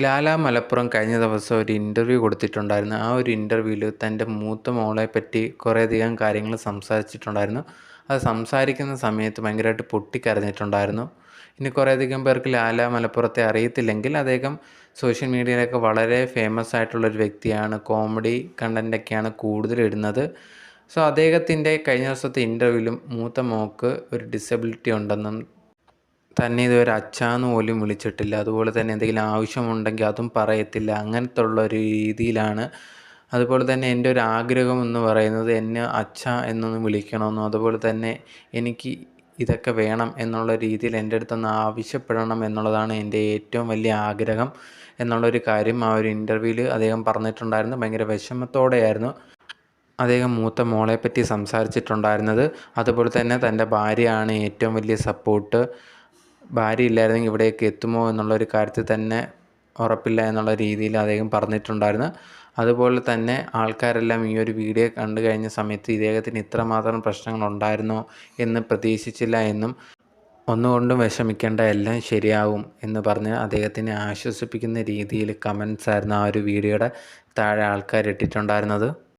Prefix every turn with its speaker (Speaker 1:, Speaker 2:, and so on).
Speaker 1: ലാല മലപ്പുറം കഴിഞ്ഞ ദിവസം ഒരു ഇൻ്റർവ്യൂ കൊടുത്തിട്ടുണ്ടായിരുന്നു. ആ ഒരു ഇൻ്റർവ്യൂവിൽ തൻ്റെ മൂത്ത മോളെപ്പറ്റി കുറേയധികം കാര്യങ്ങൾ സംസാരിച്ചിട്ടുണ്ടായിരുന്നു. അത് സംസാരിക്കുന്ന സമയത്ത് ഭയങ്കരമായിട്ട് പൊട്ടിക്കരഞ്ഞിട്ടുണ്ടായിരുന്നു. ഇനി കുറേയധികം പേർക്ക് ലാല മലപ്പുറത്തെ അറിയത്തില്ലെങ്കിൽ അദ്ദേഹം സോഷ്യൽ മീഡിയയിലൊക്കെ വളരെ ഫേമസ് ആയിട്ടുള്ളൊരു വ്യക്തിയാണ്. കോമഡി കണ്ടൻ്റൊക്കെയാണ് കൂടുതൽ ഇടുന്നത്. സോ അദ്ദേഹത്തിൻ്റെ കഴിഞ്ഞ ദിവസത്തെ ഇൻ്റർവ്യൂവിലും മൂത്ത മോൾക്ക് ഒരു ഡിസബിലിറ്റി ഉണ്ടെന്നും തന്നെ ഇതുവരെ അച്ഛാന്ന് പോലും വിളിച്ചിട്ടില്ല, അതുപോലെ തന്നെ എന്തെങ്കിലും ആവശ്യമുണ്ടെങ്കിൽ അതും പറയത്തില്ല, അങ്ങനത്തെ ഉള്ളൊരു രീതിയിലാണ്. അതുപോലെ തന്നെ എൻ്റെ ഒരു ആഗ്രഹം എന്ന് പറയുന്നത് എന്നെ അച്ഛ എന്നൊന്ന് വിളിക്കണമെന്നും അതുപോലെ തന്നെ എനിക്ക് ഇതൊക്കെ വേണം എന്നുള്ള രീതിയിൽ എൻ്റെ അടുത്തൊന്ന് ആവശ്യപ്പെടണം എന്നുള്ളതാണ് എൻ്റെ ഏറ്റവും വലിയ ആഗ്രഹം എന്നുള്ളൊരു കാര്യം ആ ഒരു ഇൻ്റർവ്യൂവിൽ അദ്ദേഹം പറഞ്ഞിട്ടുണ്ടായിരുന്നു. ഭയങ്കര വിഷമത്തോടെയായിരുന്നു അദ്ദേഹം മൂത്ത മോളെപ്പറ്റി സംസാരിച്ചിട്ടുണ്ടായിരുന്നത്. അതുപോലെ തന്നെ തൻ്റെ ഭാര്യയാണ് ഏറ്റവും വലിയ സപ്പോർട്ട്. ഭാര്യ ഇല്ലായിരുന്നെങ്കിൽ ഇവിടേക്ക് എത്തുമോ എന്നുള്ളൊരു കാര്യത്തിൽ തന്നെ ഉറപ്പില്ല എന്നുള്ള രീതിയിൽ അദ്ദേഹം പറഞ്ഞിട്ടുണ്ടായിരുന്നു. അതുപോലെ തന്നെ ആൾക്കാരെല്ലാം ഈ ഒരു വീഡിയോ കണ്ടു കഴിഞ്ഞ സമയത്ത് ഇദ്ദേഹത്തിന് ഇത്രമാത്രം പ്രശ്നങ്ങളുണ്ടായിരുന്നോ എന്ന് പ്രതീക്ഷിച്ചില്ല എന്നും ഒന്നുകൊണ്ടും വിഷമിക്കേണ്ട, എല്ലാം ശരിയാവും എന്ന് പറഞ്ഞ് അദ്ദേഹത്തിനെ ആശ്വസിപ്പിക്കുന്ന രീതിയിൽ കമൻസ് ആയിരുന്നു ആ ഒരു വീഡിയോയുടെ താഴെ ആൾക്കാർ ഇട്ടിട്ടുണ്ടായിരുന്നത്.